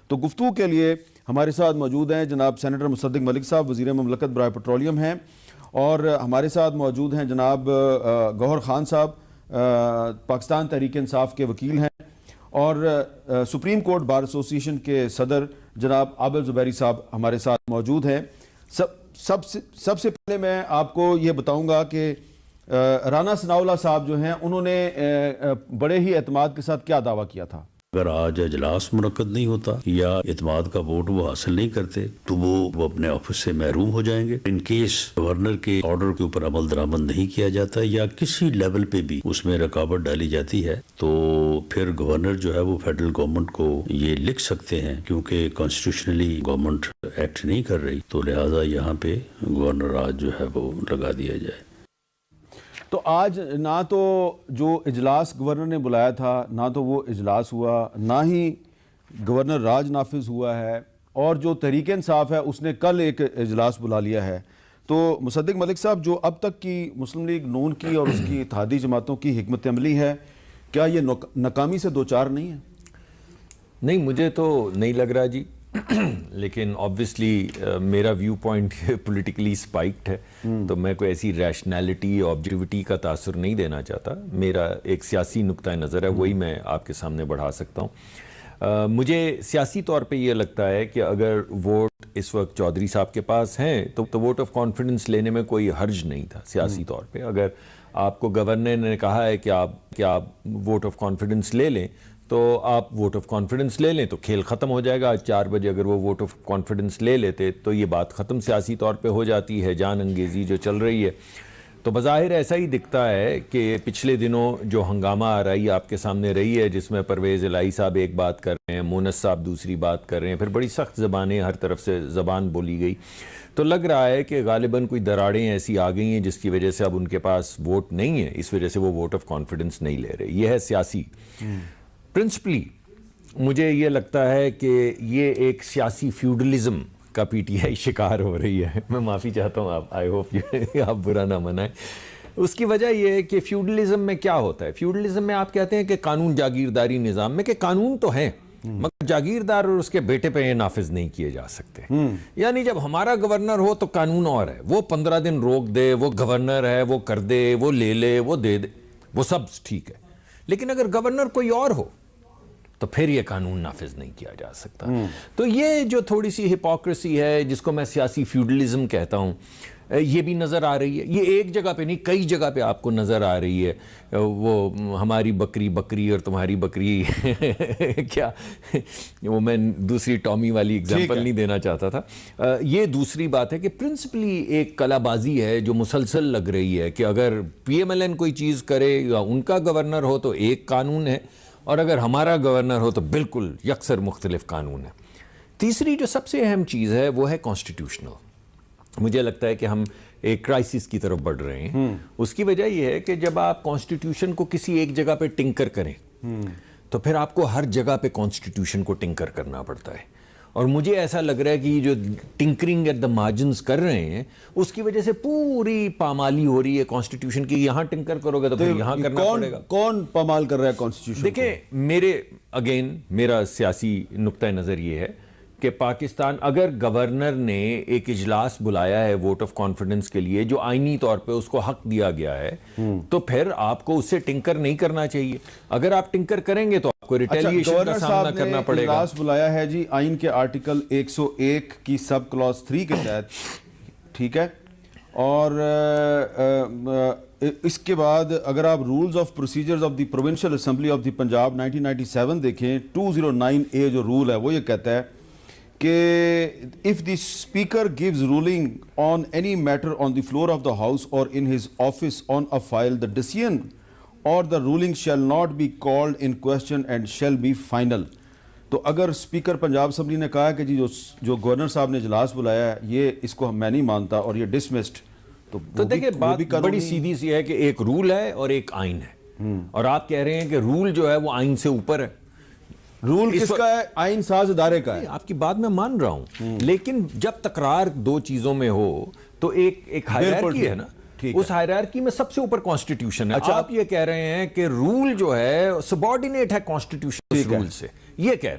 تو گفتگو کے لیے ہمارے ساتھ موجود ہیں جناب سینیٹر مصدق ملک صاحب، وزیر مملکت برائے پیٹرولیم ہیں، اور ہمارے ساتھ موجود ہیں جناب گوہر خان صاحب، پاکستان تحریک انصاف کے وکیل ہیں، اور سپریم کورٹ بار ایسوسی ایشن کے صدر جناب عابد زبیری صاحب ہمارے ساتھ موجود ہیں۔ سب سے پہلے میں آپ کو یہ بتاؤں گا کہ رانا ثناء اللہ صاحب جو ہیں انہوں نے بڑے ہی اعتماد کے ساتھ کیا دعویٰ کیا تھا؟ اگر آج اجلاس منعقد نہیں ہوتا یا اعتماد کا ووٹ وہ حاصل نہیں کرتے تو وہ اپنے آفس سے محروم ہو جائیں گے۔ ان کیس گورنر کے آرڈر کے اوپر عمل درآمد نہیں کیا جاتا یا کسی لیول پہ بھی اس میں رکاوٹ ڈالی جاتی ہے تو پھر گورنر جو ہے وہ فیڈرل گورنمنٹ کو یہ لکھ سکتے ہیں، کیونکہ کانسٹیٹیوشنلی گورنمنٹ ایکٹ نہیں کر رہی، تو لہٰذا یہاں پہ گورنر آج جو ہے وہ لگا دیا جائے۔ تو آج نہ تو جو اجلاس گورنر نے بلایا تھا نہ تو وہ اجلاس ہوا، نہ ہی گورنر راج نافذ ہوا ہے، اور جو تحریک انصاف ہے اس نے کل ایک اجلاس بلا لیا ہے۔ تو مصدق ملک صاحب، جو اب تک کی مسلم لیگ نون کی اور اس کی اتحادی جماعتوں کی حکمت عملی ہے، کیا یہ ناکامی سے دوچار نہیں ہے؟ نہیں، مجھے تو نہیں لگ رہا جی، لیکن آبویسلی میرا ویو پوائنٹ پولیٹیکلی سپائکڈ ہے، تو میں کوئی ایسی ریشنالٹی آبجیکٹیوٹی کا تاثر نہیں دینا چاہتا۔ میرا ایک سیاسی نقطہ نظر ہے، وہی میں آپ کے سامنے بڑھا سکتا ہوں۔ مجھے سیاسی طور پہ یہ لگتا ہے کہ اگر ووٹ اس وقت چودھری صاحب کے پاس ہیں تو ووٹ آف کانفیڈنس لینے میں کوئی حرج نہیں تھا سیاسی طور پہ۔ اگر آپ کو گورنر نے کہا ہے کہ آپ ووٹ آف کانفیڈنس لے لیں تو آپ ووٹ آف کانفیڈنس لے لیں، تو کھیل ختم ہو جائے گا۔ آج 4 بجے اگر وہ ووٹ آف کانفیڈنس لے لیتے تو یہ بات ختم سیاسی طور پہ ہو جاتی ہے۔ جان انگیزی جو چل رہی ہے تو بظاہر ایسا ہی دکھتا ہے کہ پچھلے دنوں جو ہنگامہ آرائی آپ کے سامنے رہی ہے، جس میں پرویز الہی صاحب ایک بات کر رہے ہیں، مونس صاحب دوسری بات کر رہے ہیں، پھر بڑی سخت زبانیں ہر طرف سے زبان بولی گئی، تو لگ رہا ہے کہ غالباً کوئی دراڑیں ایسی آ گئی ہیں جس کی وجہ سے اب ان کے پاس ووٹ نہیں ہے، اس وجہ سے وہ ووٹ آف کانفیڈنس نہیں لے رہے۔ یہ ہے سیاسی۔ پرنسپلی مجھے یہ لگتا ہے کہ یہ ایک سیاسی فیوڈلزم کا پی ٹی آئی شکار ہو رہی ہے۔ میں معافی چاہتا ہوں، آئی ہوپ آپ برا نہ منائیں۔ اس کی وجہ یہ ہے کہ فیوڈلزم میں کیا ہوتا ہے؟ فیوڈلزم میں آپ کہتے ہیں کہ قانون جاگیرداری نظام میں کہ قانون تو ہیں مگر جاگیردار اور اس کے بیٹے پہ یہ نافذ نہیں کیے جا سکتے۔ یعنی جب ہمارا گورنر ہو تو قانون اور ہے، وہ 15 دن روک دے، وہ گورنر ہے، وہ کر دے، وہ لے لے، وہ دے دے، وہ سب ٹھیک ہے۔ لیکن اگر گورنر کوئی اور ہو تو پھر یہ قانون نافذ نہیں کیا جا سکتا۔ تو یہ جو تھوڑی سی ہپوکریسی ہے، جس کو میں سیاسی فیوڈلزم کہتا ہوں، یہ بھی نظر آ رہی ہے۔ یہ ایک جگہ پہ نہیں، کئی جگہ پہ آپ کو نظر آ رہی ہے۔ وہ ہماری بکری بکری اور تمہاری بکری کیا، وہ میں دوسری ٹامی والی اگزامپل نہیں دینا چاہتا تھا۔ یہ دوسری بات ہے کہ پرنسپلی ایک کلا بازی ہے جو مسلسل لگ رہی ہے کہ اگر پی ایم ایل این کوئی چیز کرے یا ان کا گورنر ہو تو ایک قانون ہے، اور اگر ہمارا گورنر ہو تو بالکل یکسر مختلف قانون ہے۔ تیسری جو سب سے اہم چیز ہے وہ ہے کانسٹیٹیوشنل۔ مجھے لگتا ہے کہ ہم ایک کرائسس کی طرف بڑھ رہے ہیں۔ اس کی وجہ یہ ہے کہ جب آپ کانسٹیٹیوشن کو کسی ایک جگہ پہ ٹنکر کریں تو پھر آپ کو ہر جگہ پہ کانسٹیٹیوشن کو ٹنکر کرنا پڑتا ہے، اور مجھے ایسا لگ رہا ہے کہ یہ جو ٹنکرنگ ایٹ دا مارجنز کر رہے ہیں اس کی وجہ سے پوری پامالی ہو رہی ہے کانسٹیٹیوشن کی۔ یہاں ٹنکر کرو گے تو پھر یہاں کرنا پڑے گا۔ کون پامال کر رہا ہے کانسٹیٹیوشن؟ دیکھیں، میرا سیاسی نقطہ نظر یہ ہے کہ پاکستان، اگر گورنر نے ایک اجلاس بلایا ہے ووٹ آف کانفیڈنس کے لیے جو آئینی طور پہ اس کو حق دیا گیا ہے، تو پھر آپ کو اس سے ٹنکر نہیں کرنا چاہیے۔ اگر آپ ٹنکر کریں گے تو آپ کو ریٹیلیشن کا سامنا کرنا پڑے گا۔ اجلاس بلایا ہے جی آئین کے آرٹیکل 101 کی سب کلاس 3 کے تحت، ٹھیک ہے، اور اس کے بعد اگر آپ rules of procedures of the provincial assembly of the Punjab 1997 دیکھیں، 209A جو رول ہے وہ یہ کہتا ہے کہ if the speaker gives ruling on any matter on the floor of the house or in his office on a file, the decision or the ruling shall not be called in question and shall be final۔ تو اگر speaker Punjab assembly نے کہا کہ جی جو governor صاحب نے اجلاس بلایا ہے یہ اس کو میں نہیں مانتا اور یہ ڈسمسڈ، تو دیکھیں بات بڑی سیدھی سی ہے کہ ایک رول ہے اور ایک آئین ہے، اور آپ کہہ رہے ہیں کہ رول جو ہے وہ آئین سے اوپر ہے۔ رول کس کا ہے؟ آئین ساز ادارے کا ہے۔ آپ کی بات میں مان رہا ہوں، لیکن جب تکرار دو چیزوں میں ہو تو ایک ہائرارکی ہے نا، اس ہائرارکی میں سب سے اوپر کانسٹیٹیوشن ہے۔ آپ یہ کہہ رہے ہیں کہ رول جو ہے سبارڈینیٹ ہے کانسٹیٹیوشن رول سے، یہ کہہ رہے ہیں۔